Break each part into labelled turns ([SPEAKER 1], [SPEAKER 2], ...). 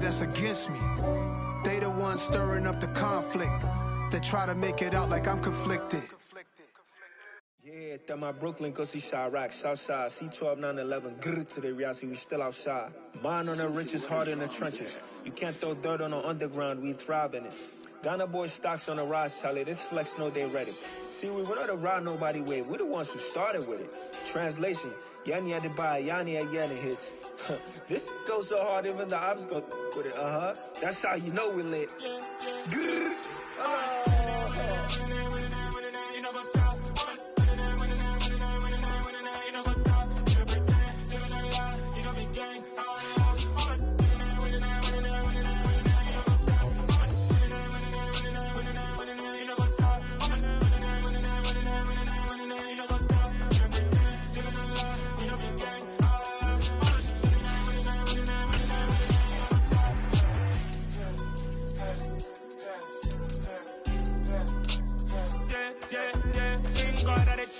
[SPEAKER 1] that's against me. They the ones stirring up the conflict. They try to make it out like I'm conflicted.
[SPEAKER 2] Yeah, that my Brooklyn, go see Chirac, Southside, C12, 911, grrr to the reality, we still outside. Mine on the riches, hard in the trenches. You can't throw dirt on the underground, we thrive in it. Ghana boys stocks on the rise, Charlie, this flex know they ready. See, we went on the ride nobody with, we the ones who started with it. Translation, Yanni had to buy, Yanni had Yanni hits. This goes so hard, even the ops go with it, That's how you know we lit. Grrr,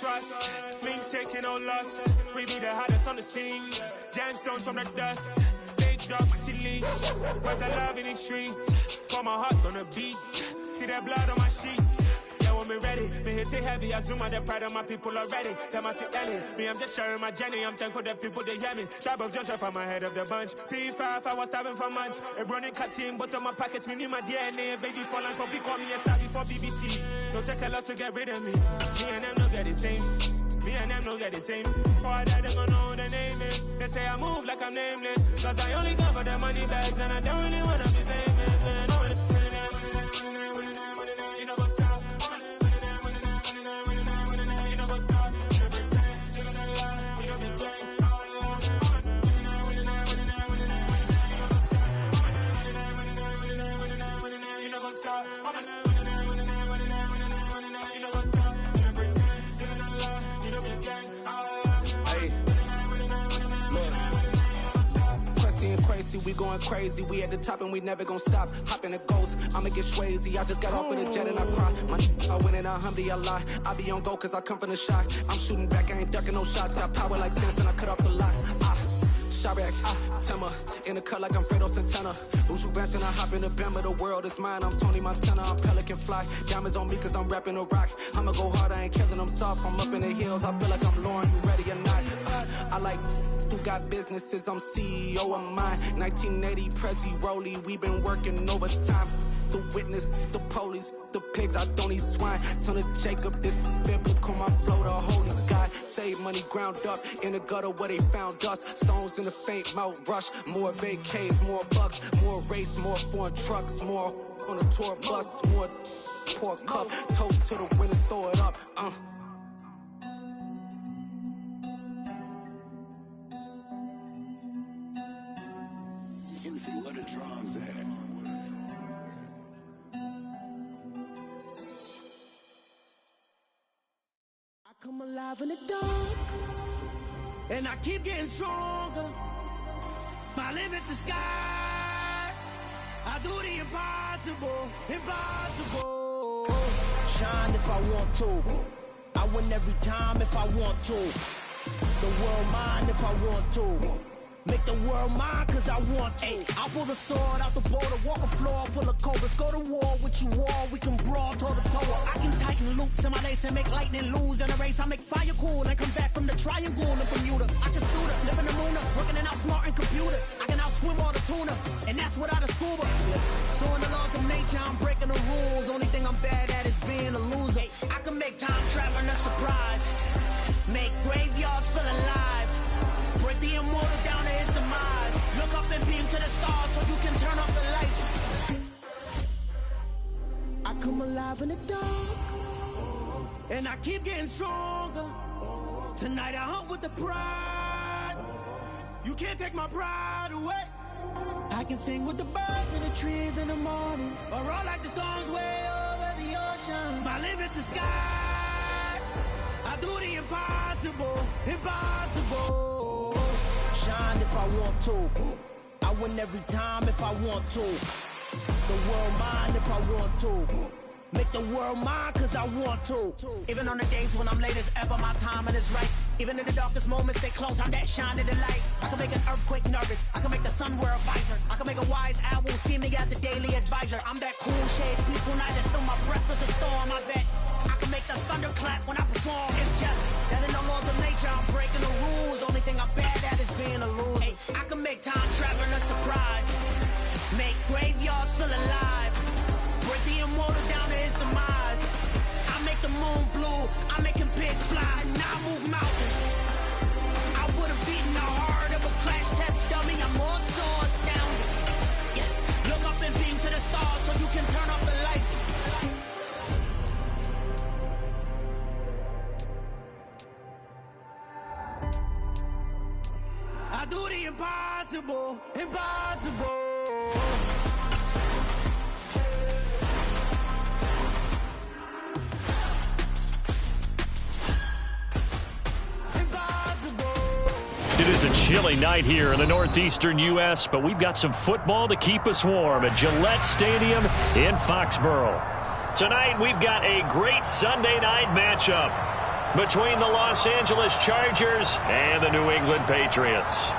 [SPEAKER 3] trust, me taking no loss. We be the hottest on the scene. Gemstones from the dust. Big dog, pretty leash. Where's the love in the streets? Pour my heart on the beat. See that blood on my sheets. Yeah, when me ready, me hit it heavy. I zoom out the pride of my people already. Them I see Ellie. Me, I'm just sharing my journey. I'm thankful that people they hear me. Tribe of Joseph, I'm ahead of the bunch. P5, I was starving for months. A running cuts in, but on my pockets, me need my DNA. Baby for lunch, but we call me a star before BBC. Don't take a lot to get rid of me. Me and them no get the same. Me and them no get the same. Boy, that they gon' know who the name is. They say I move like I'm nameless. Cause I only come for the money bags. And I don't really wanna be famous, man. You know what's up. You know what's up. You pretend. You know the game. You know what's up.
[SPEAKER 4] Crazy, we going crazy. We at the top and we never gon' stop. Hop in a ghost, I'ma get swayzy. I just got off with a jet and I cry. I win in a Humvee, I lie. I be on go cause I come from the shot. I'm shooting back, I ain't ducking no shots. Got power like Samson, I cut off the locks. Chirac, Tema, in the cut like I'm Fredo Santana. Uju Banton, I hop in the Bama, the world is mine. I'm Tony Montana, I'm Pelican Fly. Diamonds on me cause I'm rapping a rock. I'ma go hard, I ain't killing them soft. I'm up in the hills, I feel like I'm Lauren, you ready or not? I like who got businesses, I'm CEO of mine. 1980 Prezi Rolly, we been working overtime. The witness, the police, the pigs, I don't eat swine. Son of Jacob, this biblical, my flow, the holy God. Save money ground up in the gutter where they found us. Stones in the faint mouth rush. More vacays, more bucks, more race, more foreign trucks, more on a tour bus, more pour cup. Toast to the winners, throw it up.
[SPEAKER 5] Juicy, where the drums at?
[SPEAKER 6] I come alive in the dark, and I keep getting stronger. My limit's the sky. I do the impossible, impossible. Shine if I want to. I win every time if I want to. The world mine if I want to. Make the world mine cause I want to. I pull the sword out the border, walk a floor full of cobras. Go to war with you all, we can brawl toe to toe. I can tighten loops in my lace and make lightning lose in a race. I make fire cool and come back from the triangle in Bermuda. I can suit up, live in the moon, working and outsmarting computers. I can outswim all the tuna, and that's without a scuba. So in the laws of nature, I'm breaking the rules. Only thing I'm bad at is being a loser. I can make time traveling a surprise. Make graveyards feel alive. Break the immortal down to his demise. Look up and beam to the stars so you can turn off the lights. I come alive in the dark, and I keep getting stronger. Tonight I hunt with the pride. You can't take my pride away. I can sing with the birds in the trees in the morning, or roll like the storms way over the ocean. My limit's the sky. I do the impossible, impossible. Shine if I want to. I win every time if I want to. The world mine if I want to. Make the world mine cause I want to. Even on the days when I'm late as ever, my timing is right. Even in the darkest moments, stay close, I'm that shine in the light. I can make an earthquake nervous, I can make the sun wear a visor. I can make a wise owl see me as a daily advisor. I'm that cool shade, peaceful night, and still my breath is a storm, I bet. I can make the thunder clap when I perform. It's just that in the laws of nature, I'm breaking the rules. Only thing I'm bad at is being a loser. Hey, I can make time travel a surprise. Make graveyards feel alive. Break the immortal down to his demise. I make the moon blue, I'm making pigs fly. Now I move mountains. I would have beaten the heart of a crash test dummy. I'm more so astounded. Yeah. Look up and beam to the stars so you can turn off the lights. I do the impossible, impossible.
[SPEAKER 7] It is a chilly night here in the northeastern U.S., but we've got some football to keep us warm at Gillette Stadium in Foxborough. Tonight, we've got a great Sunday night matchup between the Los Angeles Chargers and the New England Patriots.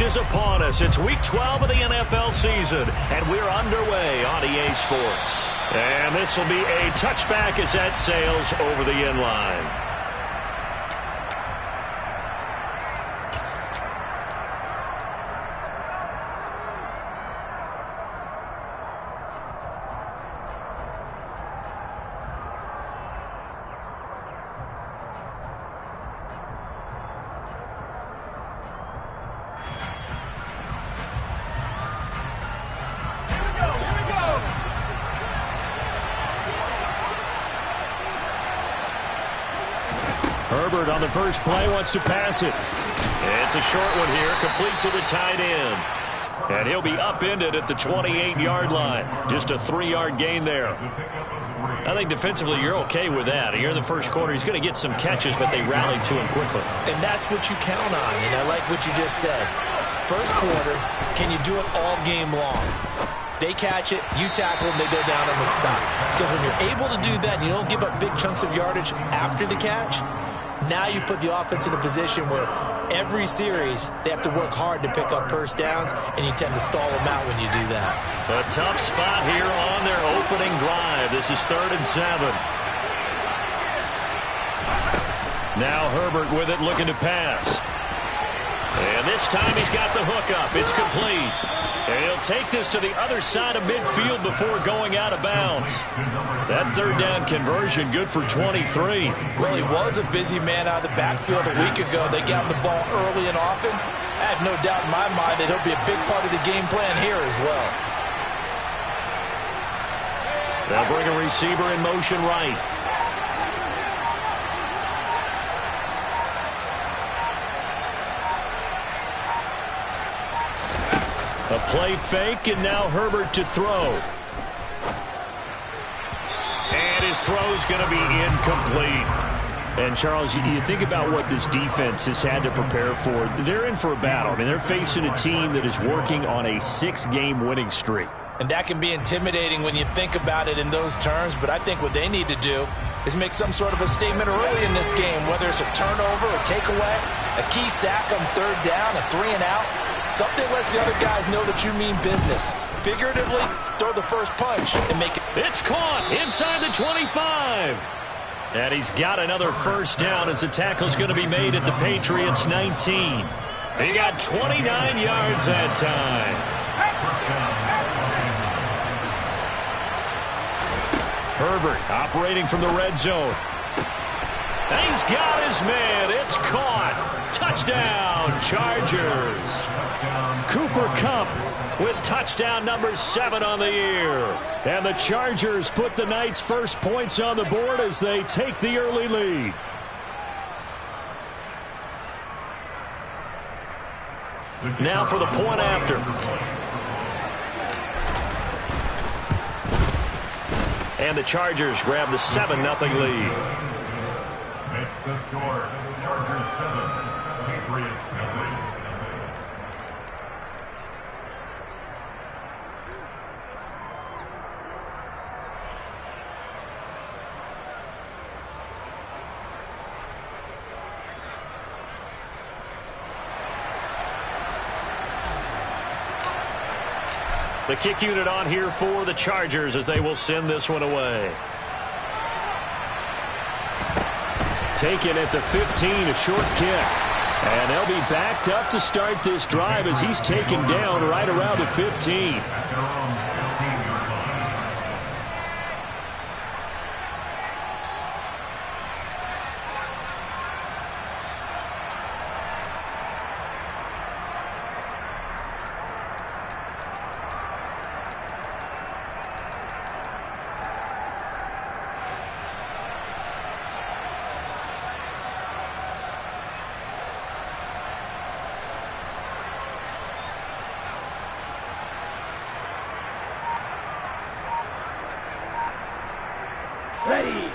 [SPEAKER 7] Is upon us. It's week 12 of the NFL season, and we're underway on EA Sports. And this will be a touchback as that sails over the end line. Herbert on the first play wants to pass it. It's a short one here, complete to the tight end. And he'll be upended at the 28-yard line. Just a 3-yard gain there. I think defensively you're okay with that. Here in the first quarter, he's going to get some catches, but they rallied to him quickly.
[SPEAKER 8] And that's what you count on, and I like what you just said. First quarter, can you do it all game long? They catch it, you tackle them, they go down on the spot. Because when you're able to do that and you don't give up big chunks of yardage after the catch, now you put the offense in a position where every series they have to work hard to pick up first downs, and you tend to stall them out when you do that.
[SPEAKER 7] A tough spot here on their opening drive. This is 3rd and 7. Now Herbert with it, looking to pass. And this time he's got the hook up. It's complete. And he'll take this to the other side of midfield before going out of bounds. That 3rd down conversion good for 23.
[SPEAKER 8] Well, he was a busy man out of the backfield a week ago. They got him the ball early and often. I have no doubt in my mind that he'll be a big part of the game plan here as well.
[SPEAKER 7] They'll bring a receiver in motion right. A play fake, and now Herbert to throw. And his throw's going to be incomplete. And, Charles, you think about what this defense has had to prepare for. They're in for a battle. I mean, they're facing a team that is working on a 6-game winning streak.
[SPEAKER 8] And that can be intimidating when you think about it in those terms, but I think what they need to do is make some sort of a statement early in this game, whether it's a turnover, a takeaway, a key sack on 3rd down, a 3-and-out. Something lets the other guys know that you mean business. Figuratively, throw the first punch and make it.
[SPEAKER 7] It's caught inside the 25. And he's got another first down as the tackle's going to be made at the Patriots' 19. He got 29 yards that time. Herbert operating from the red zone. And he's got his man. It's caught. Touchdown, Chargers. Cooper Kupp with touchdown number 7 on the year. And the Chargers put the night's first points on the board as they take the early lead. Now for the point after. And the Chargers grab the 7-0 lead.
[SPEAKER 9] Makes the score. Chargers 7, Patriots 0.
[SPEAKER 7] The kick unit on here for the Chargers as they will send this one away. Taken at the 15, a short kick. And they'll be backed up to start this drive as he's taken down right around the 15.
[SPEAKER 6] Ready.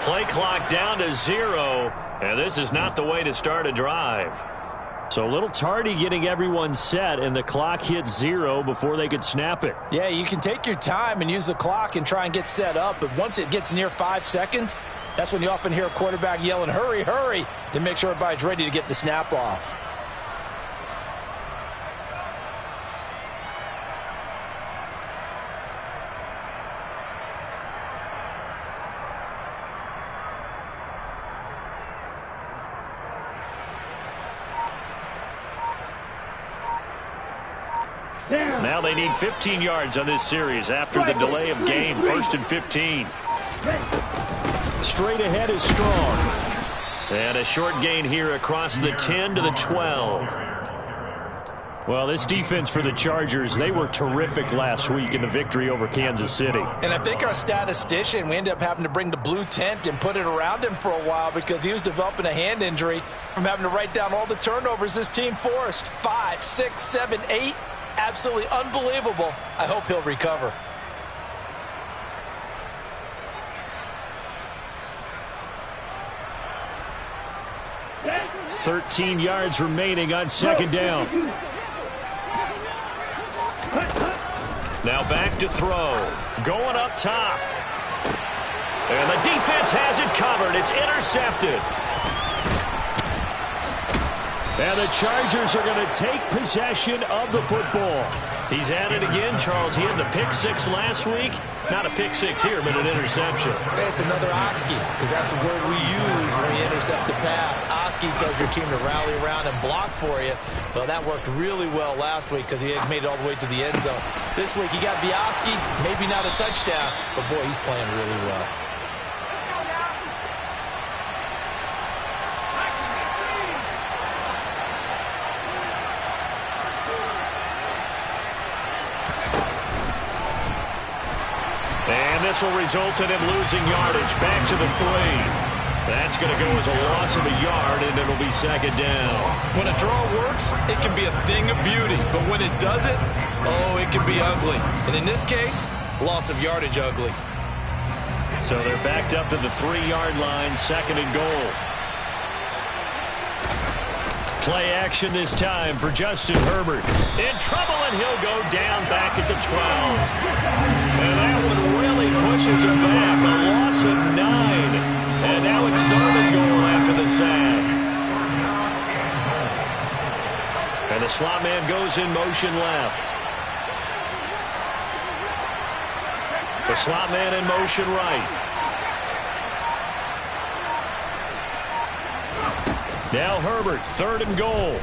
[SPEAKER 7] Play clock down to 0, and this is not the way to start a drive. So a little tardy getting everyone set, and the clock hit 0 before they could snap it.
[SPEAKER 8] Yeah, you can take your time and use the clock and try and get set up, but once it gets near 5 seconds, that's when you often hear a quarterback yelling, hurry, hurry, to make sure everybody's ready to get the snap off.
[SPEAKER 7] Now they need 15 yards on this series after the delay of game. 1st and 15. Straight ahead is strong. And a short gain here across the 10 to the 12. Well, this defense for the Chargers, they were terrific last week in the victory over Kansas City.
[SPEAKER 8] And I think our statistician, we ended up having to bring the blue tent and put it around him for a while because he was developing a hand injury from having to write down all the turnovers this team forced. 5, 6, 7, 8. Absolutely unbelievable. I hope he'll recover.
[SPEAKER 7] Yeah. 13 yards remaining on 2nd down. Now back to throw. Going up top. And the defense has it covered. It's intercepted. And the Chargers are going to take possession of the football. He's at it again, Charles. He had the pick 6 last week. Not a pick 6 here, but an interception.
[SPEAKER 8] It's another Oski, because that's the word we use when you intercept a pass. Oski tells your team to rally around and block for you. Well, that worked really well last week because he had made it all the way to the end zone. This week, he got the Oski, maybe not a touchdown, but boy, he's playing really well.
[SPEAKER 7] This will result in him losing yardage. Back to the 3. That's going to go as a loss of a yard, and it'll be 2nd down.
[SPEAKER 8] When a draw works, it can be a thing of beauty. But when it doesn't, oh, it can be ugly. And in this case, loss of yardage ugly.
[SPEAKER 7] So they're backed up to the 3-yard line, 2nd and goal. Play action this time for Justin Herbert. In trouble, and he'll go down back at the 12. And that one really pushes him back. A loss of 9. And now it's 3rd and goal after the sack. And the slot man goes in motion left. The slot man in motion right. Now Herbert, 3rd and goal.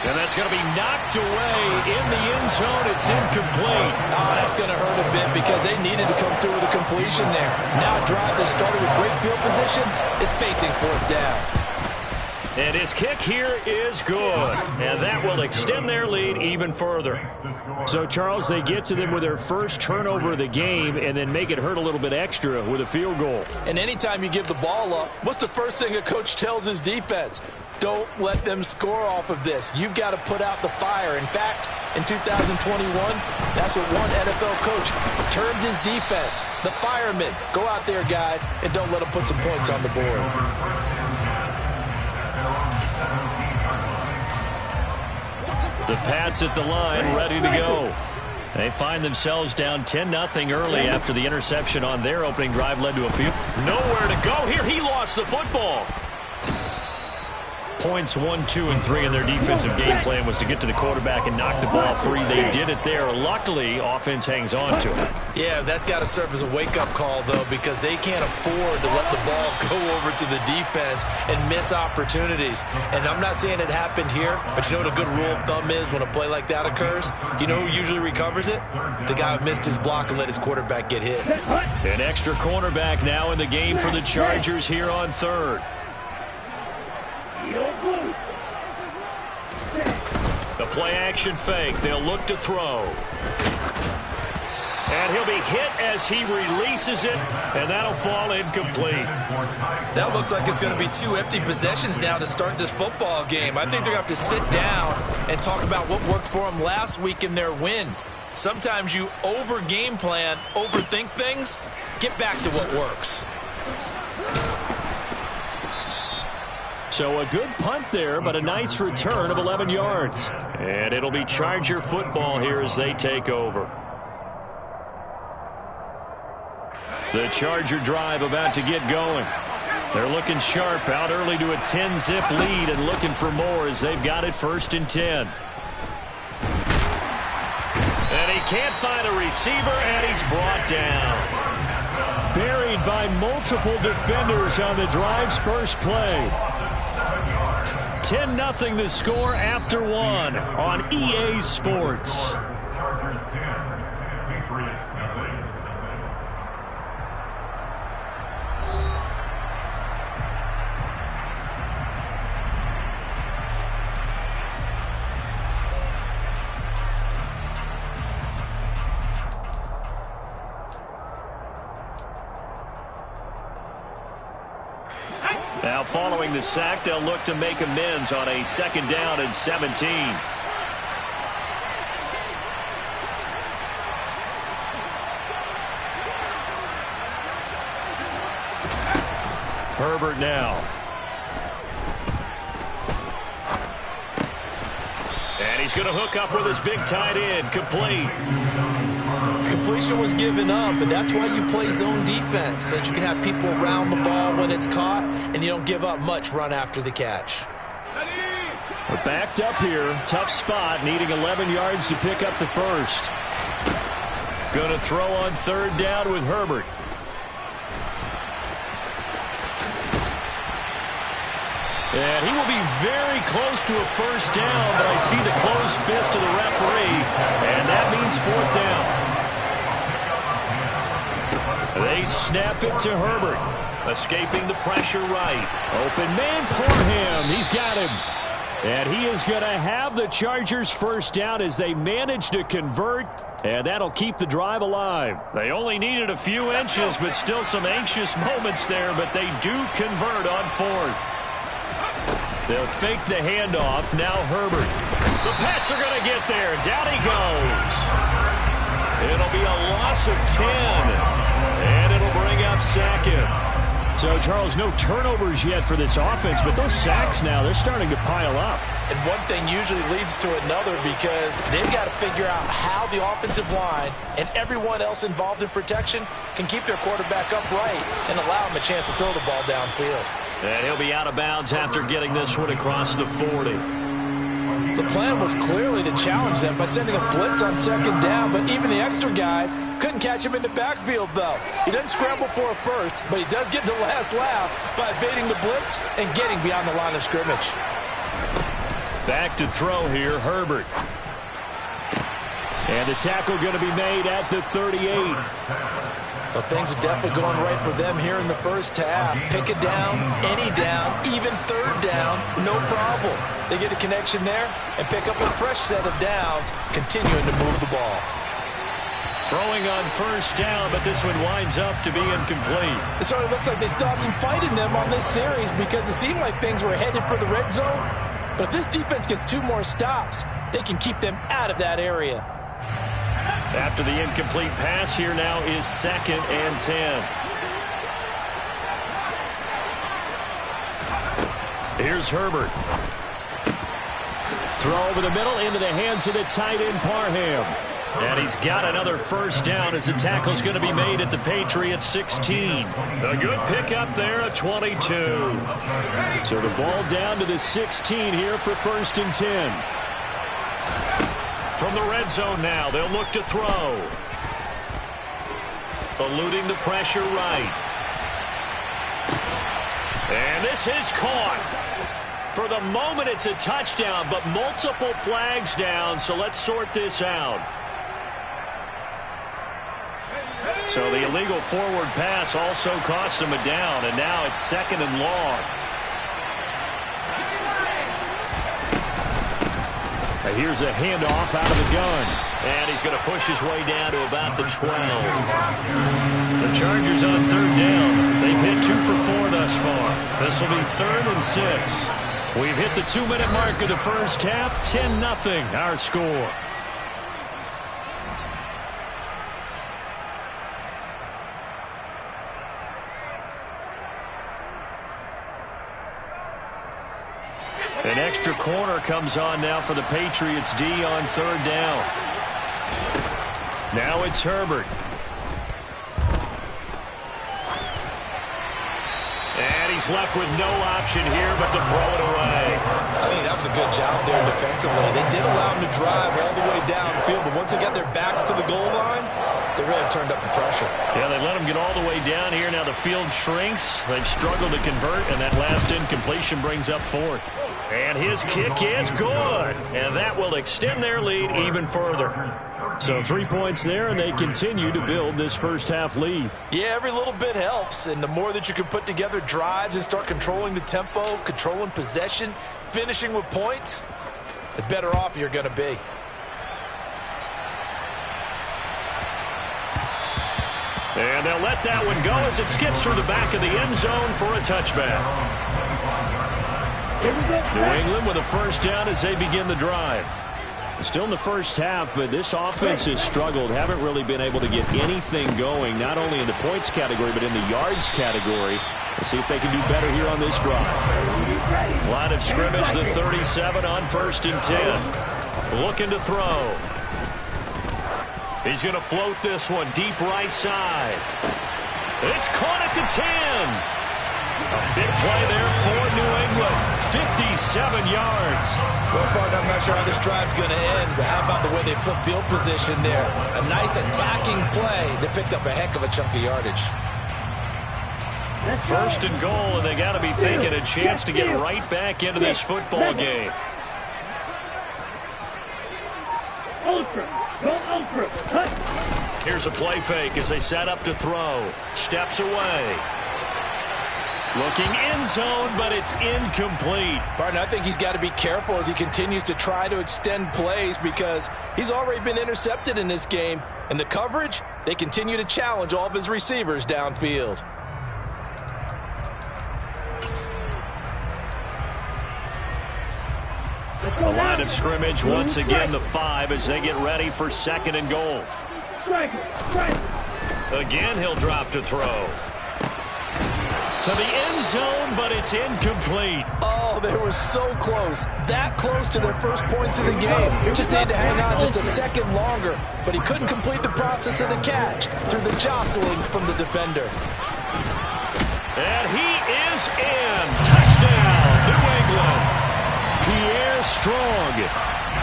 [SPEAKER 7] And that's going to be knocked away in the end zone. It's incomplete.
[SPEAKER 8] Oh, that's going to hurt a bit because they needed to come through with a completion there. Now a drive that started with great field position is facing 4th down.
[SPEAKER 7] And his kick here is good. And that will extend their lead even further. So, Charles, they get to them with their first turnover of the game and then make it hurt a little bit extra with a field goal. And anytime you give the ball up, what's the first thing a coach tells his defense? Don't let them score off of this. You've got to put out the fire. In fact, in 2021, that's what one NFL coach termed his defense. The firemen. Go out there, guys, and don't let them put some points on the board. The Pats at the line, ready to go. They find themselves down 10-0 early after the interception on their opening drive led to a field. Nowhere to go here. He lost the football. Points 1, 2, and 3 in their defensive game plan was to get to the quarterback and knock the ball free. They did it there. Luckily, offense hangs on to it. Yeah, that's got to serve as a wake-up call, though, because they can't afford to let the ball go over to the defense and miss opportunities. And I'm not saying it happened here, but you know what a good rule of thumb is when a play like that occurs? You know who usually recovers it? The guy who missed his block and let his quarterback get hit. An extra cornerback now in the game for the Chargers here on third. The play-action fake. They'll look to throw. And he'll be hit as he releases it, and that'll fall incomplete. That looks like it's going to be 2 empty possessions now to start this football game. I think they're going to have to sit down and talk about what worked for them last week in their win. Sometimes you over-game plan, overthink things. Get back to what works. So a good punt there, but a nice return of 11 yards. And it'll be Charger football here as they take over. The Charger drive about to get going. They're looking sharp, out early to a 10-zip lead and looking for more as they've got it 1st and 10. And he can't find a receiver, and he's brought down. Buried by multiple defenders on the drive's first play. 10-0 the score after 1 on EA Sports.
[SPEAKER 9] Chargers 10, Patriots nothing.
[SPEAKER 7] Now following the sack, they'll look to make amends on a 2nd down and 17. Herbert now. And he's going to hook up with his big tight end, complete. Completion was given up, but that's why you play zone defense, so that you can have people around the ball when it's caught, and you don't give up much run after the catch. We're backed up here. Tough spot, needing 11 yards to pick up the first. Going to throw on 3rd down with Herbert. And he will be very close to a first down, but I see the closed fist of the referee, and that means 4th down. They snap it to Herbert. Escaping the pressure right. Open man, Parham. He's got him. And he is going to have the Chargers first down as they manage to convert. And that'll keep the drive alive. They only needed a few inches, but still some anxious moments there. But they do convert on 4th. They'll fake the handoff. Now Herbert. The Pats are going to get there. Down he goes. It'll be a loss of 10. And it'll bring up 2nd. So, Charles, no turnovers yet for this offense, but those sacks now, they're starting to pile up. And one thing usually leads to another because they've got to figure out how the offensive line and everyone else involved in protection can keep their quarterback upright and allow him a chance to throw the ball downfield. And he'll be out of bounds after getting this one across the 40. The plan was clearly to challenge them by sending a blitz on 2nd down, but even the extra guys couldn't catch him in the backfield, though. He doesn't scramble for a first, but he does get the last laugh by evading the blitz and getting beyond the line of scrimmage. Back to throw here, Herbert. And the tackle going to be made at the 38.
[SPEAKER 8] Well, things are definitely going right for them here in the first half. Pick a down, any down, even third down, no problem. They get a connection there and pick up a fresh set of downs, continuing to move the ball.
[SPEAKER 7] Throwing on first down, but this one winds up to be incomplete.
[SPEAKER 8] It certainly looks like they still have some fight in them on this series because it seemed like things were headed for the red zone. But if this defense gets 2 more stops, they can keep them out of that area.
[SPEAKER 7] After the incomplete pass, here now is 2nd and 10. Here's Herbert. Throw over the middle into the hands of the tight end Parham. And he's got another first down as the tackle's going to be made at the Patriots 16. A good pickup there at 22. So the ball down to the 16 here for 1st and 10. From the red zone now, they'll look to throw. Eluding the pressure right. And this is caught. For the moment, it's a touchdown, but multiple flags down, so let's sort this out. So the illegal forward pass also costs him a down, and now it's 2nd and long. Here's a handoff out of the gun. And he's going to push his way down to about the 12. The Chargers on 3rd down. They've hit 2 for 4 thus far. This will be 3rd and 6. We've hit the 2-minute mark of the first half. 10-0 our score. An extra corner comes on now for the Patriots D on 3rd down. Now it's Herbert. And he's left with no option here but to throw it away.
[SPEAKER 8] I think that was a good job there defensively. They did allow him to drive all the way downfield, but once they got their backs to the goal line, they really turned up the pressure.
[SPEAKER 7] Yeah, they let him get all the way down here. Now the field shrinks. They've struggled to convert, and that last incompletion brings up 4th. And his kick is good. And that will extend their lead even further. So 3 points there, and they continue to build this first half lead.
[SPEAKER 8] Yeah, every little bit helps. And the more that you can put together drives and start controlling the tempo, controlling possession, finishing with points, the better off you're going to be.
[SPEAKER 7] And they'll let that one go as it skips through the back of the end zone for a touchback. New England with a first down as they begin the drive. Still in the first half, but this offense has struggled. Haven't really been able to get anything going, not only in the points category, but in the yards category. Let's see if they can do better here on this drive. Line of scrimmage, the 37 on 1st and 10. Looking to throw. He's going to float this one deep right side. It's caught at the 10. A big play there for New England. 57 yards.
[SPEAKER 8] Well, partner, I'm not sure how this drive's going to end, but how about the way they flip field position there? A nice attacking play that picked up a heck of a chunk of yardage.
[SPEAKER 7] 1st and goal, and they got to be thinking a chance to get right back into this football game. Here's a play fake as they set up to throw. Steps away. Looking end zone, but it's incomplete.
[SPEAKER 8] Partner, I think he's got to be careful as he continues to try to extend plays because he's already been intercepted in this game. And the coverage, they continue to challenge all of his receivers downfield.
[SPEAKER 7] A line of scrimmage once again, the 5 as they get ready for 2nd and goal. Again, he'll drop to throw. To the end zone, but it's incomplete.
[SPEAKER 8] Oh, they were so close. That close to their first points of the game. Just needed to hang on just a second longer, but he couldn't complete the process of the catch through the jostling from the defender.
[SPEAKER 7] And he is in. Touchdown, New England. Pierre Strong,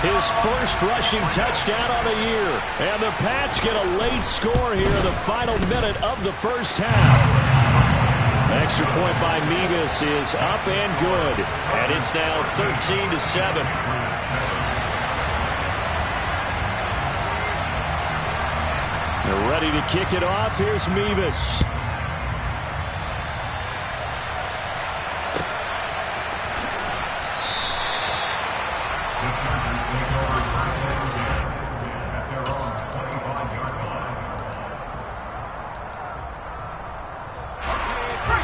[SPEAKER 7] his first rushing touchdown on the year. And the Pats get a late score here in the final minute of the first half. Extra point by Mevis is up and good. And it's now 13-7. They're ready to kick it off. Here's Mevis.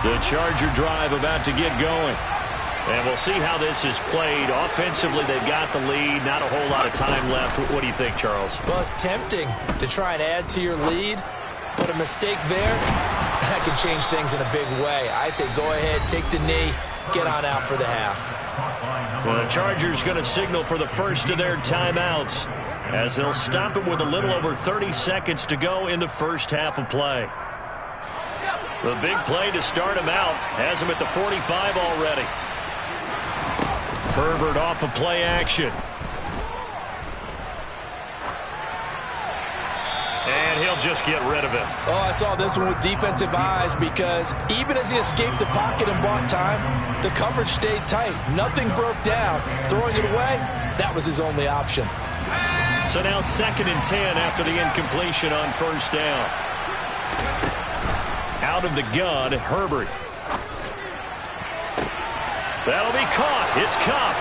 [SPEAKER 7] The Charger drive about to get going. And we'll see how this is played. Offensively, they've got the lead. Not a whole lot of time left. What do you think, Charles?
[SPEAKER 8] Well, it's tempting to try and add to your lead, but a mistake there, that can change things in a big way. I say go ahead, take the knee, get on out for the half.
[SPEAKER 7] The Chargers going to signal for the first of their timeouts as they'll stop it with a little over 30 seconds to go in the first half of play. The big play to start him out has him at the 45 already. Herbert off of play action. And he'll just get rid of it.
[SPEAKER 8] Oh, I saw this one with defensive eyes because even as he escaped the pocket and bought time, the coverage stayed tight. Nothing broke down. Throwing it away, that was his only option.
[SPEAKER 7] So now 2nd and 10 after the incompletion on first down. Out of the gun, Herbert. That'll be caught. It's Kupp.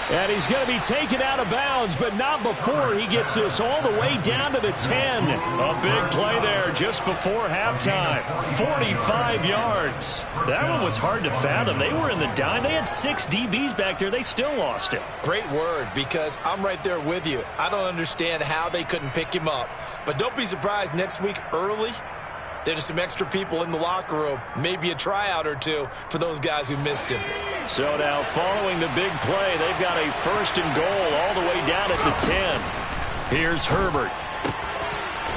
[SPEAKER 7] And he's going to be taken out of bounds, but not before he gets this all the way down to the 10. A big play there just before halftime. 45 yards. That one was hard to fathom. They were in the dime. They had 6 DBs back there. They still lost it.
[SPEAKER 8] Great word, because I'm right there with you. I don't understand how they couldn't pick him up. But don't be surprised next week early, there's some extra people in the locker room, maybe a tryout or two for those guys who missed him.
[SPEAKER 7] So now following the big play, they've got a 1st and goal all the way down at the 10. Here's Herbert.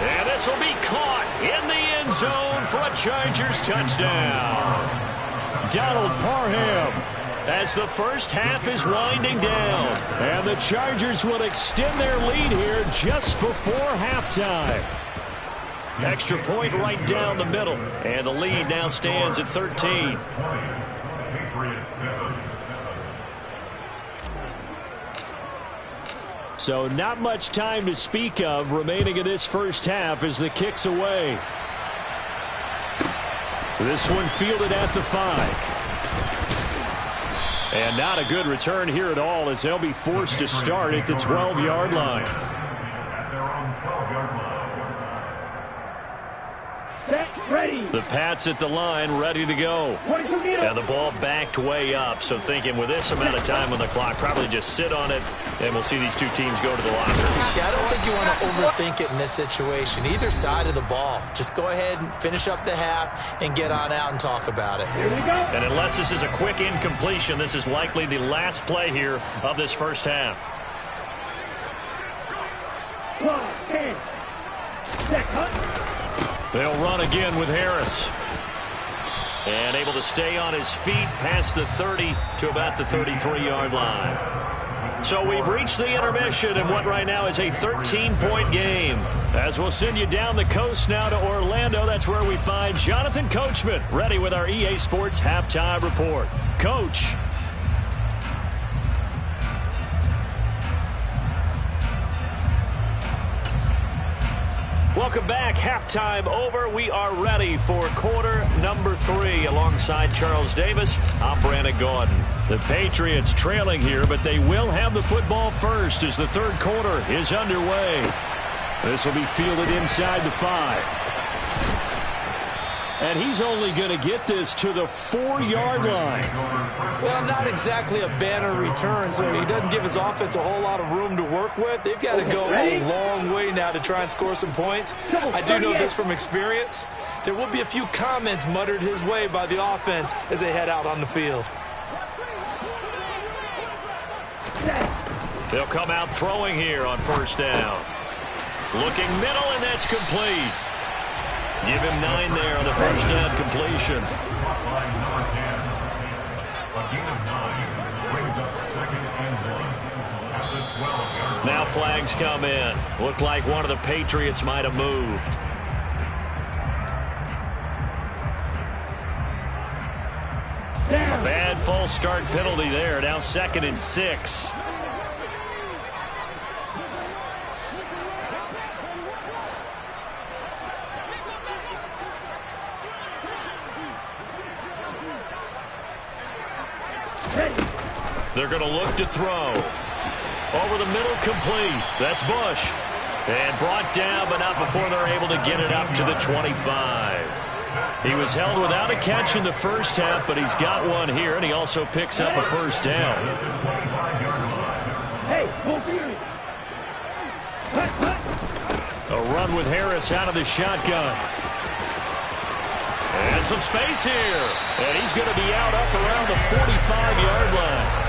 [SPEAKER 7] And this will be caught in the end zone for a Chargers touchdown. Donald Parham as the first half is winding down. And the Chargers will extend their lead here just before halftime. Extra point right down the middle. And the lead now stands at 13. So not much time to speak of remaining in this first half as the kick's away. This one fielded at the 5. And not a good return here at all as they'll be forced to start at the 12-yard line.
[SPEAKER 10] Ready.
[SPEAKER 7] The Pats at the line, ready to go. And the ball backed way up, so thinking with this amount of time on the clock, probably just sit on it, and we'll see these two teams go to the lockers.
[SPEAKER 8] Yeah, I don't think you want to overthink it in this situation. Either side of the ball. Just go ahead and finish up the half and get on out and talk about it.
[SPEAKER 10] Here we go.
[SPEAKER 7] And unless this is a quick incompletion, this is likely the last play here of this first half.
[SPEAKER 10] 10. Set, cut.
[SPEAKER 7] They'll run again with Harris. And able to stay on his feet past the 30 to about the 33-yard line. So we've reached the intermission in what right now is a 13-point game. As we'll send you down the coast now to Orlando, that's where we find Jonathan Coachman ready with our EA Sports Halftime Report. Coach. Welcome back. Halftime over. We are ready for quarter number 3. Alongside Charles Davis, I'm Brandon Gordon. The Patriots trailing here, but they will have the football first as the third quarter is underway. This will be fielded inside the 5. And he's only going to get this to the 4-yard line.
[SPEAKER 8] Well, not exactly a banner return, so he doesn't give his offense a whole lot of room to work with. They've got to go a long way now to try and score some points. I do know this from experience. There will be a few comments muttered his way by the offense as they head out on the field.
[SPEAKER 7] They'll come out throwing here on first down. Looking middle, and that's complete. Give him 9 there on the first down completion. Now flags come in. Looked like one of the Patriots might have moved. A bad false start penalty there. Now 2nd and 6. They're going to look to throw. Over the middle, complete. That's Bush. And brought down, but not before they're able to get it up to the 25. He was held without a catch in the first half, but he's got one here, and he also picks up a first down. A run with Harris out of the shotgun. And some space here. And he's going to be out up around the 45-yard line.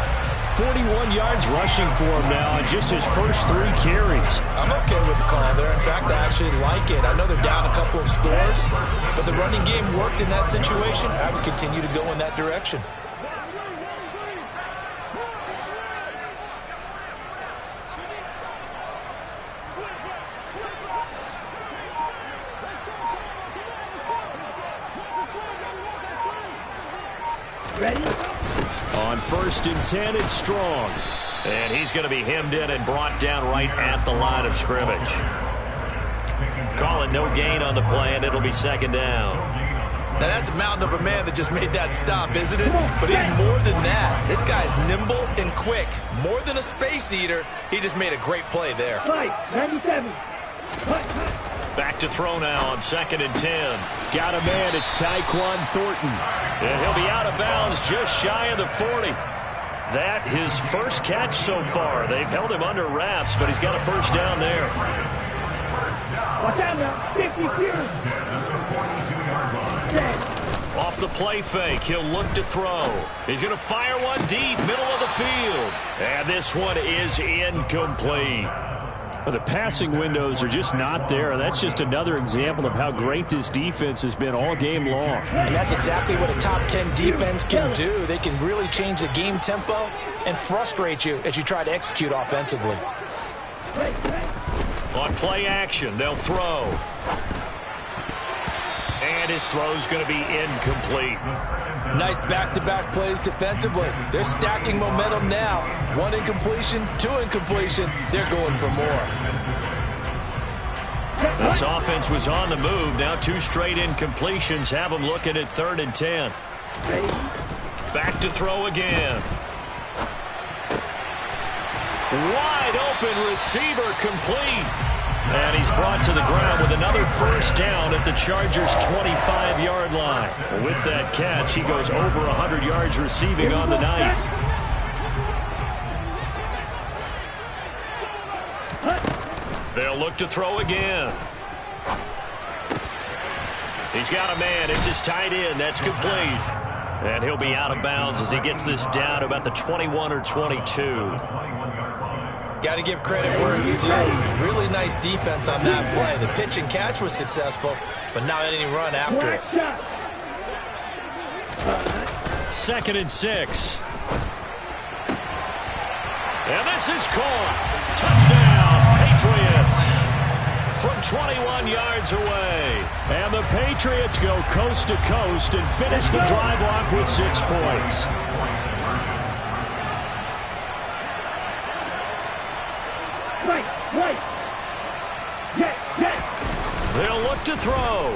[SPEAKER 7] 41 yards rushing for him now on just his first 3 carries.
[SPEAKER 8] I'm okay with the call there. In fact, I actually like it. I know they're down a couple of scores, but the running game worked in that situation. I would continue to go in that direction.
[SPEAKER 10] Ready?
[SPEAKER 7] On 1st and 10, it's Strong. And he's going to be hemmed in and brought down right at the line of scrimmage. Call it no gain on the play, and it'll be 2nd down.
[SPEAKER 8] Now, that's a mountain of a man that just made that stop, isn't it? But he's more than that. This guy's nimble and quick. More than a space eater, he just made a great play there.
[SPEAKER 10] 97.
[SPEAKER 7] Back to throw now on 2nd and 10. Got a man, it's Tyquan Thornton. And he'll be out of bounds just shy of the 40. That his first catch so far. They've held him under wraps, but he's got a first down there.
[SPEAKER 10] Watch out now, 52.
[SPEAKER 7] Off the play fake, he'll look to throw. He's going to fire one deep, middle of the field. And this one is incomplete. The passing windows are just not there. That's just another example of how great this defense has been all game long.
[SPEAKER 8] And that's exactly what a top 10 defense can do. They can really change the game tempo and frustrate you as you try to execute offensively.
[SPEAKER 7] On play action, they'll throw. And his throw's going to be incomplete.
[SPEAKER 8] Nice back-to-back plays defensively. They're stacking momentum now. 1 incompletion, 2 incompletion. They're going for more.
[SPEAKER 7] This offense was on the move. Now 2 straight incompletions have them looking at 3rd and 10. Back to throw again. Wide open receiver complete. And he's brought to the ground with another first down at the Chargers' 25-yard line. With that catch, he goes over 100 yards receiving on the night. They'll look to throw again. He's got a man. It's his tight end. That's complete. And he'll be out of bounds as he gets this down to about the 21 or 22.
[SPEAKER 8] Got to give credit where it's due. Really nice defense on that play. The pitch and catch was successful, but not any run after it.
[SPEAKER 7] 2nd and 6. And this is caught. Touchdown, Patriots. From 21 yards away. And the Patriots go coast to coast and finish the drive off with 6 points. They'll look to throw.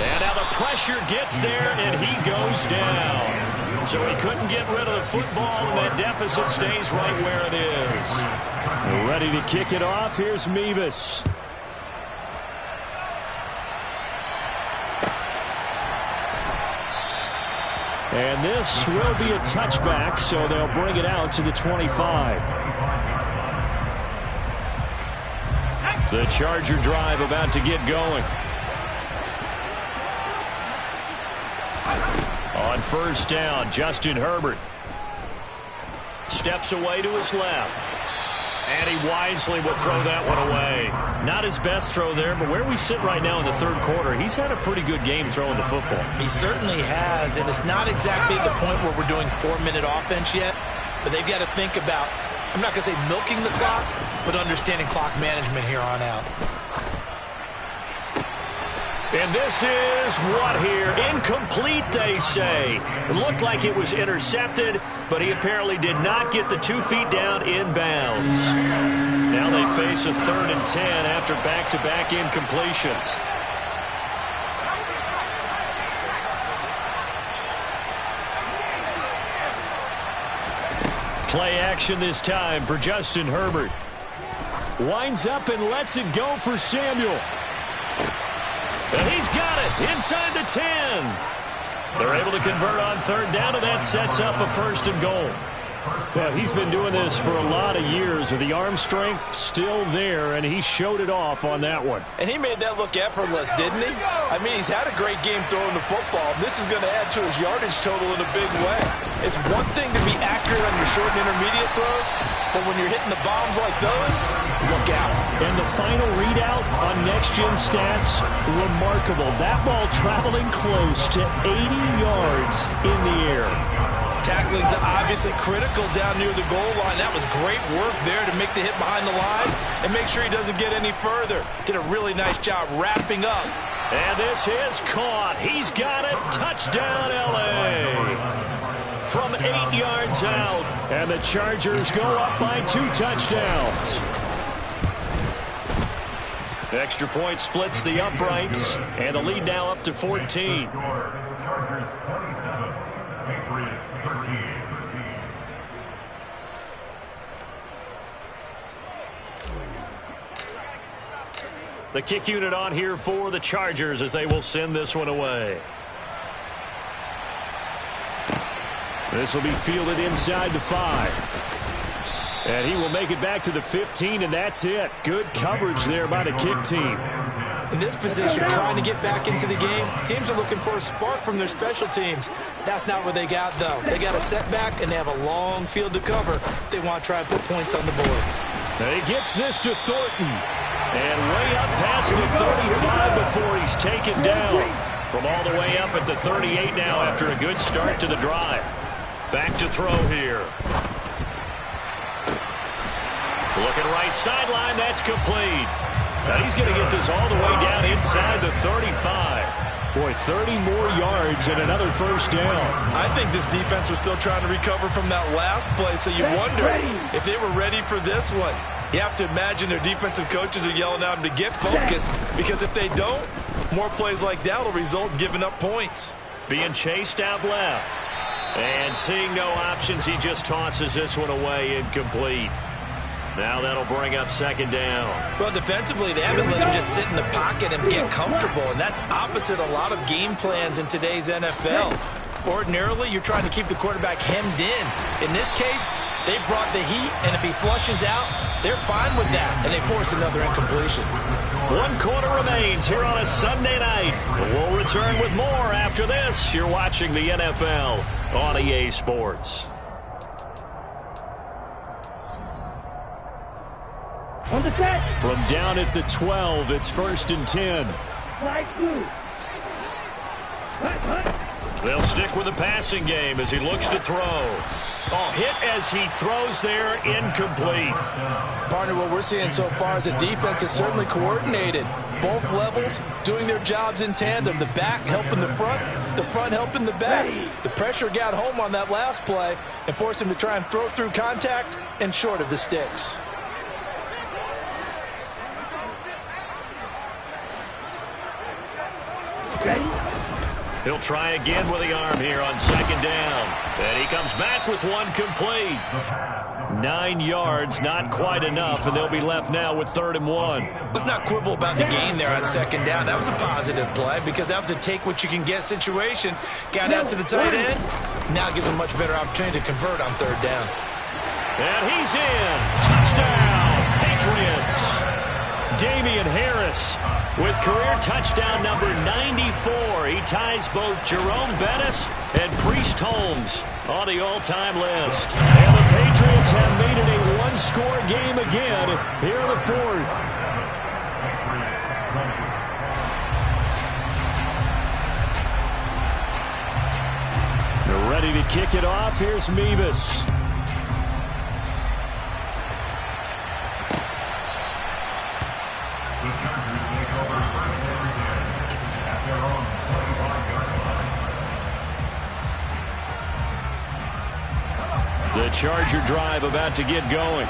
[SPEAKER 7] And now the pressure gets there, and he goes down. So he couldn't get rid of the football, and that deficit stays right where it is. Ready to kick it off. Here's Mevis. And this will be a touchback, so they'll bring it out to the 25. The Charger drive about to get going. On 1st down, Justin Herbert steps away to his left. And he wisely will throw that one away. Not his best throw there, but where we sit right now in the 3rd quarter, he's had a pretty good game throwing the football.
[SPEAKER 8] He certainly has, and it's not exactly at the point where we're doing 4-minute offense yet, but they've got to think about, I'm not going to say milking the clock, but understanding clock management here on out.
[SPEAKER 7] And this is what here? Incomplete, they say. It looked like it was intercepted, but he apparently did not get the 2 feet down in bounds. Now they face a 3rd and 10 after back-to-back incompletions. Play action this time for Justin Herbert. Winds up and lets it go for Samuel. And he's got it inside the 10. They're able to convert on third down, and that sets up a 1st and goal. Well, he's been doing this for a lot of years with the arm strength still there, and he showed it off on that one.
[SPEAKER 8] And he made that look effortless, didn't he? I mean, he's had a great game throwing the football. This is going to add to his yardage total in a big way. It's one thing to be accurate on your short and intermediate throws, but when you're hitting the bombs like those, look out.
[SPEAKER 7] And the final readout on next-gen stats, remarkable. That ball traveling close to 80 yards in the air.
[SPEAKER 8] Tackling's obviously critical down near the goal line. That was great work there to make the hit behind the line and make sure he doesn't get any further. Did a really nice job wrapping up.
[SPEAKER 7] And this is caught. He's got it. Touchdown, L.A. From 8 yards out. And the Chargers go up by 2 touchdowns. The extra point splits the uprights. And the lead now up to 14.
[SPEAKER 9] Chargers 27. Patriots 13.
[SPEAKER 7] The kick unit on here for the Chargers as they will send this one away. This will be fielded inside the 5. And he will make it back to the 15, and that's it. Good coverage there by the kick team.
[SPEAKER 8] In this position, trying to get back into the game, teams are looking for a spark from their special teams. That's not what they got, though. They got a setback, and they have a long field to cover if they want to try and put points on the board.
[SPEAKER 7] And he gets this to Thornton. And way up past the 35 before he's taken down. From all the way up at the 38 now after a good start to the drive. Back to throw here. Looking right sideline, that's complete. Now he's going to get this all the way down inside the 35. Boy, 30 more yards and another 1st down.
[SPEAKER 8] I think this defense was still trying to recover from that last play, so you wonder if they were ready for this one. You have to imagine their defensive coaches are yelling at them to get focused, because if they don't, more plays like that will result in giving up points.
[SPEAKER 7] Being chased out left. And seeing no options, he just tosses this one away incomplete. Now that'll bring up 2nd down.
[SPEAKER 8] Well, defensively, they haven't let him just sit in the pocket and get comfortable, and that's opposite a lot of game plans in today's NFL. Ordinarily, you're trying to keep the quarterback hemmed in. In this case, they brought the heat, and if he flushes out, they're fine with that, and they force another incompletion.
[SPEAKER 7] 1 quarter remains here on a Sunday night. We'll return with more after this. You're watching the NFL on EA Sports.
[SPEAKER 10] On the set.
[SPEAKER 7] From down at the 12, it's 1st and 10.
[SPEAKER 10] Slide through.
[SPEAKER 7] They'll stick with the passing game as he looks to throw. Oh, hit as he throws there, incomplete.
[SPEAKER 8] Partner, what we're seeing so far is the defense is certainly coordinated. Both levels doing their jobs in tandem. The back helping the front helping the back. The pressure got home on that last play and forced him to try and throw through contact and short of the sticks.
[SPEAKER 7] He'll try again with the arm here on 2nd down. And he comes back with one complete. 9 yards, not quite enough, and they'll be left now with 3rd and 1.
[SPEAKER 8] Let's not quibble about the gain there on 2nd down. That was a positive play because that was a take-what-you-can-get situation. Got out to the tight end. Now gives him a much better opportunity to convert on 3rd down.
[SPEAKER 7] And he's in. Touchdown, Patriots. Damian Harris with career touchdown number 94. He ties both Jerome Bettis and Priest Holmes on the all-time list. And the Patriots have made it a one-score game again here in the 4th. They're ready to kick it off. Here's Mevis. The Charger drive about to get going.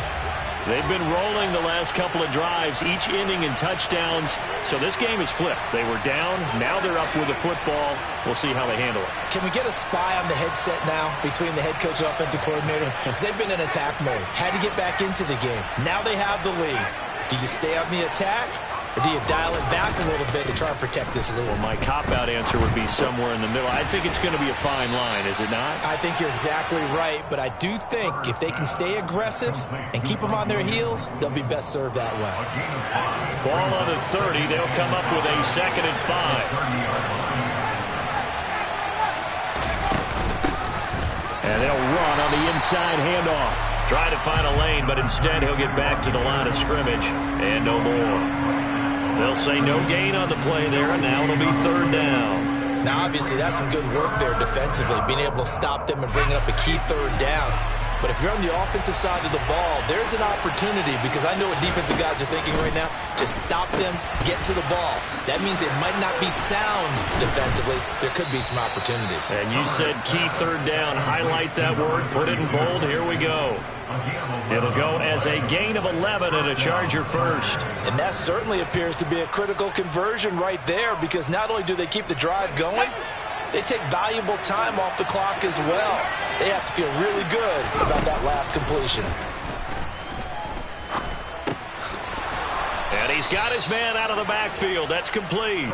[SPEAKER 7] They've been rolling the last couple of drives, each inning in touchdowns. So this game is flipped. They were down. Now they're up with the football. We'll see how they handle it.
[SPEAKER 8] Can we get a spy on the headset now between the head coach and offensive coordinator? Because they've been in attack mode. Had to get back into the game. Now they have the lead. Do you stay on the attack? Or do you dial it back a little bit to try and protect this lead?
[SPEAKER 7] Well, my cop-out answer would be somewhere in the middle. I think it's going to be a fine line, is it not?
[SPEAKER 8] I think you're exactly right, but I do think if they can stay aggressive and keep them on their heels, they'll be best served that way.
[SPEAKER 7] Ball on the 30. They'll come up with a 2nd and 5. And they'll run on the inside handoff. Try to find a lane, but instead he'll get back to the line of scrimmage and no more. They'll say no gain on the play there, and now it'll be 3rd down.
[SPEAKER 8] Now, obviously, that's some good work there defensively, being able to stop them and bring up a key 3rd down. But if you're on the offensive side of the ball, there's an opportunity, because I know what defensive guys are thinking right now. Just stop them, get to the ball. That means it might not be sound defensively. There could be some opportunities.
[SPEAKER 7] And you said key 3rd down. Highlight that word, put it in bold. Here we go. It'll go as a gain of 11 and a Charger first.
[SPEAKER 8] And that certainly appears to be a critical conversion right there, because not only do they keep the drive going, they take valuable time off the clock as well. They have to feel really good about that last completion.
[SPEAKER 7] And he's got his man out of the backfield. That's complete.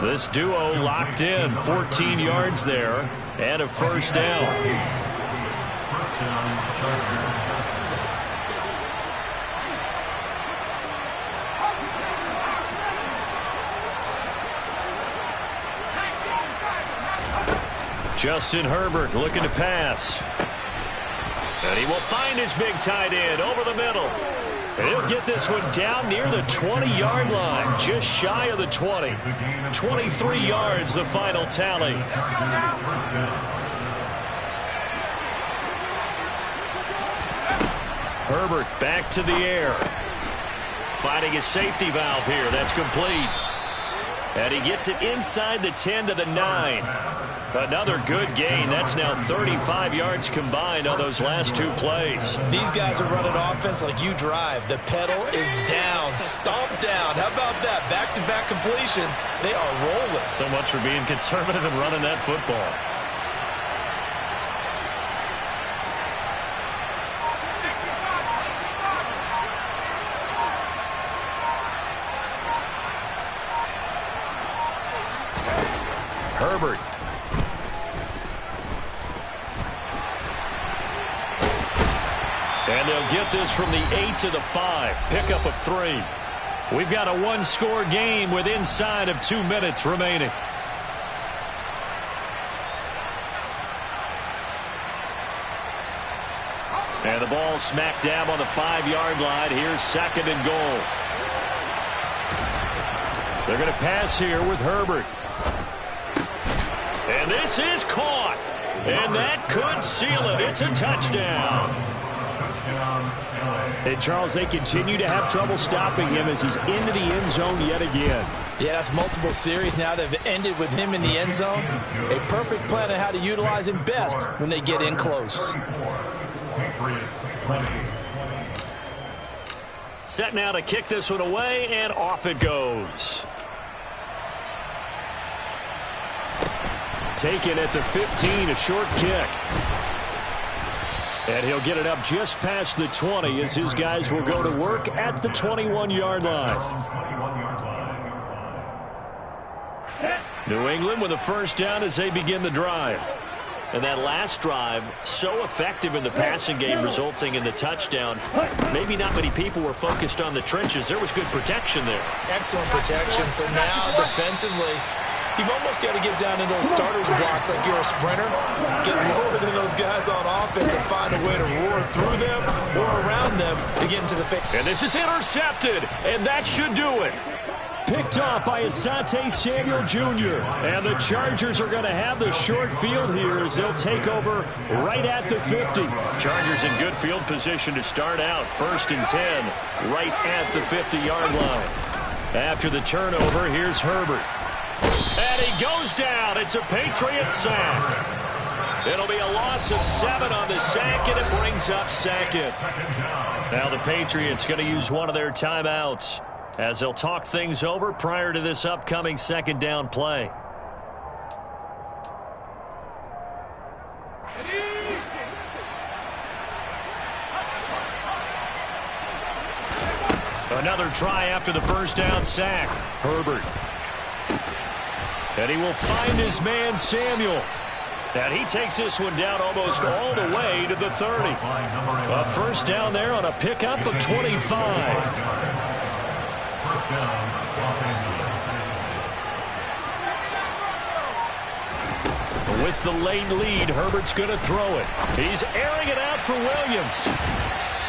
[SPEAKER 7] This duo locked in. 14 yards there and a 1st down. Justin Herbert looking to pass. And he will find his big tight end over the middle. And he'll get this one down near the 20-yard line, just shy of the 20. 23 yards, the final tally. Herbert back to the air. Finding a safety valve here. That's complete. And he gets it inside the 10 to the 9. Another good gain. That's now 35 yards combined on those last 2 plays.
[SPEAKER 8] These guys are running offense like you drive. The pedal is down, stomped down. How about that? Back-to-back completions. They are rolling.
[SPEAKER 7] So much for being conservative and running that football. Herbert. And they'll get this from the 8 to the 5. Pickup of 3. We've got a 1-score game with inside of 2 minutes remaining. And the ball smack dab on the 5-yard line. Here's 2nd and goal. They're going to pass here with Herbert. And this is caught. And that could seal it. It's a touchdown. And, Charles, they continue to have trouble stopping him as he's into the end zone yet again.
[SPEAKER 8] Yeah, that's multiple series now that have ended with him in the end zone. A perfect plan on how to utilize him best when they get in close.
[SPEAKER 7] Set now to kick this one away, and off it goes. Taken at the 15, a short kick. And he'll get it up just past the 20 as his guys will go to work at the 21-yard line. New England with a 1st down as they begin the drive. And that last drive, so effective in the passing game, resulting in the touchdown. Maybe not many people were focused on the trenches. There was good protection there.
[SPEAKER 8] Excellent protection. So now defensively, you've almost got to get down in those starters blocks like you're a sprinter. Get lower than those guys on offense and find a way to roar through them or around them to get into the face.
[SPEAKER 7] And this is intercepted, and that should do it. Picked off by Asante Samuel Jr. And the Chargers are going to have the short field here as they'll take over right at the 50. Chargers in good field position to start out. 1st and 10, right at the 50-yard line. After the turnover, here's Herbert. And he goes down. It's a Patriot sack. It'll be a loss of 7 on the sack, and it brings up second. Now the Patriots going to use one of their timeouts as they'll talk things over prior to this upcoming second down play. Another try after the first down sack. Herbert. And he will find his man, Samuel. And he takes this one down almost all the way to the 30. A first down there on a pickup of 25.
[SPEAKER 9] First down, Los Angeles.
[SPEAKER 7] With the late lead, Herbert's going to throw it. He's airing it out for Williams.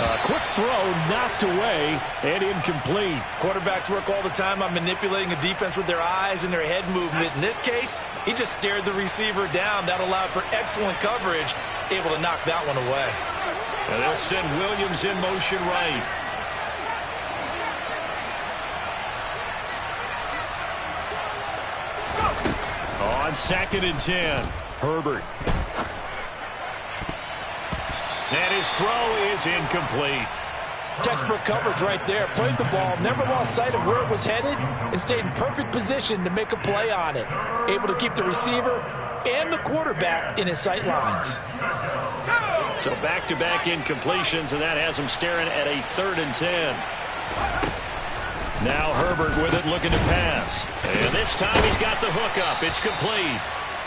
[SPEAKER 7] A quick throw knocked away and incomplete.
[SPEAKER 8] Quarterbacks work all the time on manipulating a defense with their eyes and their head movement. In this case, he just stared the receiver down. That allowed for excellent coverage, able to knock that one away.
[SPEAKER 7] And they'll send Williams in motion right. On 2nd and 10, Herbert. And his throw is incomplete.
[SPEAKER 8] Textbook coverage right there. Played the ball, never lost sight of where it was headed, and stayed in perfect position to make a play on it. Able to keep the receiver and the quarterback in his sight lines.
[SPEAKER 7] So back-to-back incompletions, and that has him staring at a 3rd and 10. Now Herbert with it, looking to pass. And this time he's got the hook up. It's complete.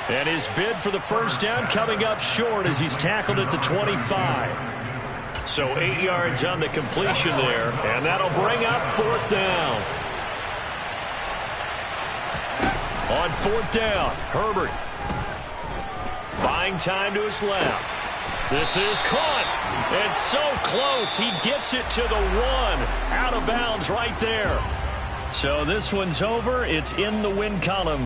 [SPEAKER 7] And his bid for the first down coming up short as he's tackled at the 25. So 8 yards on the completion there, and that'll bring up 4th down. On 4th down, Herbert. Buying time to his left. This is caught. And so close, he gets it to the 1. Out of bounds right there. So this one's over. It's in the win column.